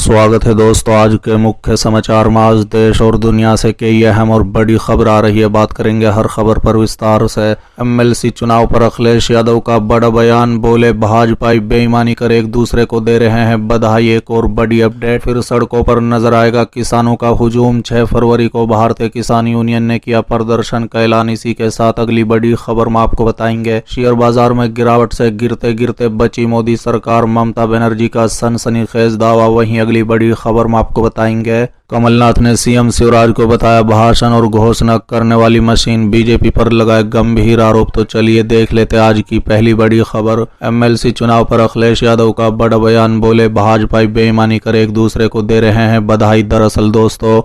स्वागत है दोस्तों। आज के मुख्य समाचार में आज देश और दुनिया से कई अहम और बड़ी खबर आ रही है। बात करेंगे हर खबर पर विस्तार से। एमएलसी चुनाव पर अखिलेश यादव का बड़ा बयान, बोले भाजपाई बेईमानी कर एक दूसरे को दे रहे हैं बधाई। एक और बड़ी अपडेट, फिर सड़कों पर नजर आएगा किसानों का हुजूम। 6 फरवरी को भारतीय किसान यूनियन ने किया प्रदर्शन का ऐलान। इसी के साथ अगली बड़ी खबर में आपको बताएंगे शेयर बाजार में गिरावट से गिरते गिरते बची मोदी सरकार, ममता बनर्जी का सनसनीखेज दावा। वहीं अगली बड़ी खबर में आपको बताएंगे कमलनाथ ने सीएम शिवराज को बताया भाषण और घोषणा करने वाली मशीन, बीजेपी पर लगाए गंभीर आरोप। तो चलिए देख लेते आज की पहली बड़ी खबर। एमएलसी चुनाव पर अखिलेश यादव का बड़ा बयान, बोले भाजपा बेईमानी कर एक दूसरे को दे रहे हैं बधाई। दरअसल दोस्तों,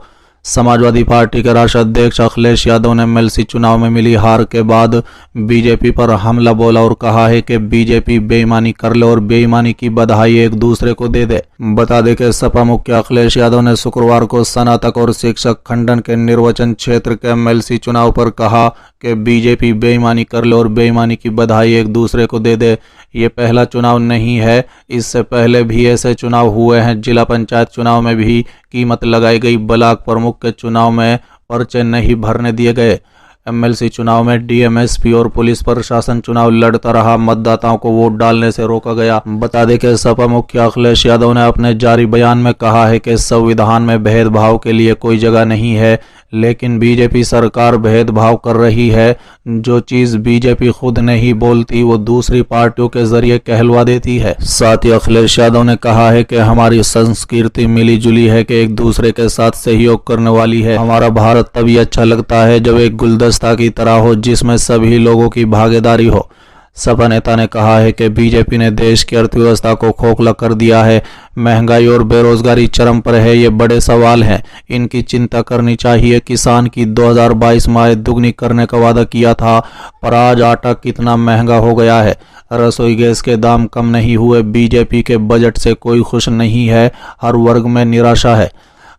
समाजवादी पार्टी के राष्ट्रीय अध्यक्ष अखिलेश यादव ने एमएलसी चुनाव में मिली हार के बाद बीजेपी पर हमला बोला और कहा है कि बीजेपी बेईमानी कर ले और बेईमानी की बधाई एक दूसरे को दे दे। बता दें कि सपा मुख्य अखिलेश यादव ने शुक्रवार को स्नातक और शिक्षक खंडन के निर्वाचन क्षेत्र के एमएलसी चुनाव पर कहा कि बीजेपी बेईमानी कर ले और बेईमानी की बधाई एक दूसरे को दे दे। ये पहला चुनाव नहीं है, इससे पहले भी ऐसे चुनाव हुए हैं। जिला पंचायत चुनाव में भी कीमत लगाई गई, ब्लॉक प्रमुख के चुनाव में पर्चे नहीं भरने दिए गए। एमएलसी चुनाव में डीएमएसपी और पुलिस प्रशासन चुनाव लड़ता रहा, मतदाताओं को वोट डालने से रोका गया। बता दें कि सपा मुख्य अखिलेश यादव ने अपने जारी बयान में कहा है कि संविधान में भेदभाव के लिए कोई जगह नहीं है, लेकिन बीजेपी सरकार भेदभाव कर रही है। जो चीज बीजेपी खुद नहीं बोलती वो दूसरी पार्टियों के जरिए कहलवा देती है। साथ ही अखिलेश यादव ने कहा है कि हमारी संस्कृति मिली जुली है कि एक दूसरे के साथ सहयोग करने वाली है। हमारा भारत तभी अच्छा लगता है जब एक गुलदस्ता की तरह हो, जिसमें सभी लोगों की भागीदारी हो। सपा नेता ने कहा है कि बीजेपी ने देश की अर्थव्यवस्था को खोखला कर दिया है। महंगाई और बेरोजगारी चरम पर है, ये बड़े सवाल हैं, इनकी चिंता करनी चाहिए। किसान की 2022 में आय दुगनी करने का वादा किया था, पर आज आटा कितना महंगा हो गया है। रसोई गैस के दाम कम नहीं हुए। बीजेपी के बजट से कोई खुश नहीं है, हर वर्ग में निराशा है।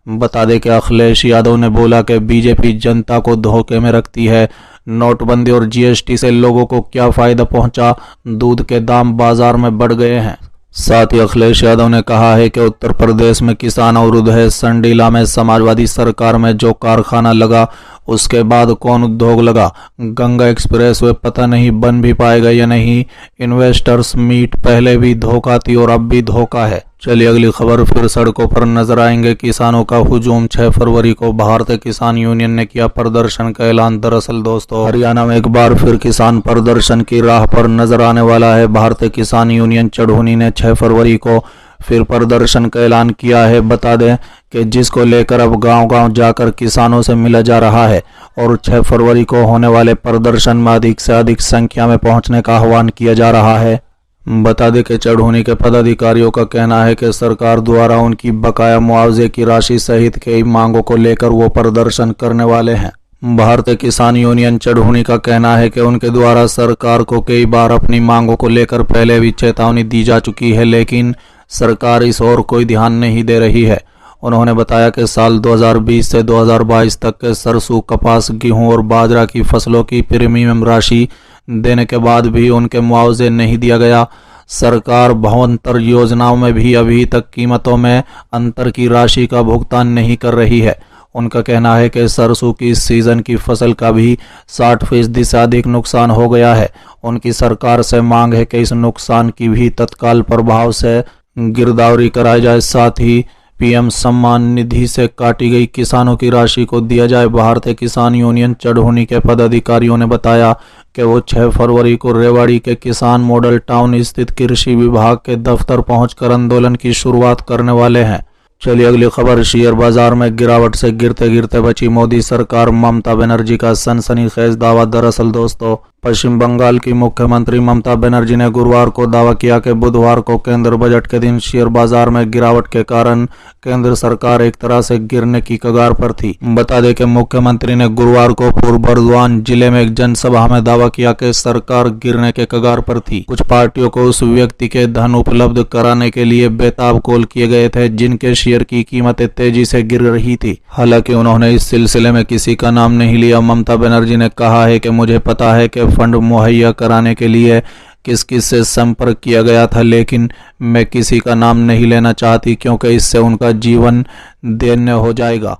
बता दें कि अखिलेश यादव ने बोला कि बीजेपी जनता को धोखे में रखती है। नोटबंदी और जीएसटी से लोगों को क्या फायदा पहुंचा, दूध के दाम बाजार में बढ़ गए हैं। साथ ही अखिलेश यादव ने कहा है कि उत्तर प्रदेश में किसान अवरुद्ध है। संडीला में समाजवादी सरकार में जो कारखाना लगा उसके बाद कौन उद्योग लगा। गंगा एक्सप्रेस वे पता नहीं बन भी पाएगा या नहीं। इन्वेस्टर्स मीट पहले भी धोखा थी और अब भी धोखा है। चलिए अगली खबर, फिर सड़कों पर नजर आएंगे किसानों का हुजूम। 6 फरवरी को भारतीय किसान यूनियन ने किया प्रदर्शन का ऐलान। दरअसल दोस्तों, हरियाणा में एक बार फिर किसान प्रदर्शन की राह पर नजर आने वाला है। भारतीय किसान यूनियन चढ़ूनी ने 6 फरवरी को फिर प्रदर्शन का ऐलान किया है। बता दें कि जिसको लेकर अब गांव-गांव जाकर किसानों से मिला जा रहा है और 6 फरवरी को होने वाले प्रदर्शन में अधिक से अधिक संख्या में पहुंचने का आह्वान किया जा रहा है। बता दें कि चढ़ूनी के पदाधिकारियों का कहना है कि सरकार द्वारा उनकी बकाया मुआवजे की राशि सहित कई मांगों को लेकर वो प्रदर्शन करने वाले हैं। भारतीय किसान यूनियन चढ़ूनी का कहना है कि उनके द्वारा सरकार को कई बार अपनी मांगों को लेकर पहले भी चेतावनी दी जा चुकी है, लेकिन सरकार इस ओर कोई ध्यान नहीं दे रही है। उन्होंने बताया कि साल 2020 से 2022 तक के सरसों, कपास, गेहूं और बाजरा की फसलों की प्रीमियम राशि देने के बाद भी उनके मुआवजे नहीं दिया गया। सरकार भवंतर योजनाओं में भी अभी तक कीमतों में अंतर की राशि का भुगतान नहीं कर रही है। उनका कहना है कि सरसों की इस सीजन की फसल का भी 60% से अधिक नुकसान हो गया है। उनकी सरकार से मांग है कि इस नुकसान की भी तत्काल प्रभाव से गिरदावरी कराई जाए, साथ ही पीएम सम्मान निधि से काटी गई किसानों की राशि को दिया जाए। भारतीय किसान यूनियन चढ़ूनी के पदाधिकारियों ने बताया कि वो 6 फरवरी को रेवाड़ी के किसान मॉडल टाउन स्थित कृषि विभाग के दफ्तर पहुंचकर आंदोलन की शुरुआत करने वाले हैं। चलिए अगली खबर, शेयर बाजार में गिरावट से गिरते गिरते बची मोदी सरकार, ममता बनर्जी का सनसनीखेज दावा। दरअसल दोस्तों, पश्चिम बंगाल की मुख्यमंत्री ममता बनर्जी ने गुरुवार को दावा किया कि बुधवार को केंद्र बजट के दिन शेयर बाजार में गिरावट के कारण केंद्र सरकार एक तरह से गिरने की कगार पर थी। बता दें कि मुख्यमंत्री ने गुरुवार को पूर्व बर्दवान जिले में एक जनसभा में दावा किया कि सरकार गिरने के कगार पर थी। कुछ पार्टियों को उस व्यक्ति के धन उपलब्ध कराने के लिए बेताब कॉल किए गए थे जिनके शेयर की कीमतें तेजी से गिर रही थी। हालांकि उन्होंने इस सिलसिले में किसी का नाम नहीं लिया। ममता बनर्जी ने कहा है कि मुझे पता है कि फंड मुहैया कराने के लिए किस किस से संपर्क किया गया था, लेकिन मैं किसी का नाम नहीं लेना चाहती क्योंकि इससे उनका जीवन धन्य हो जाएगा।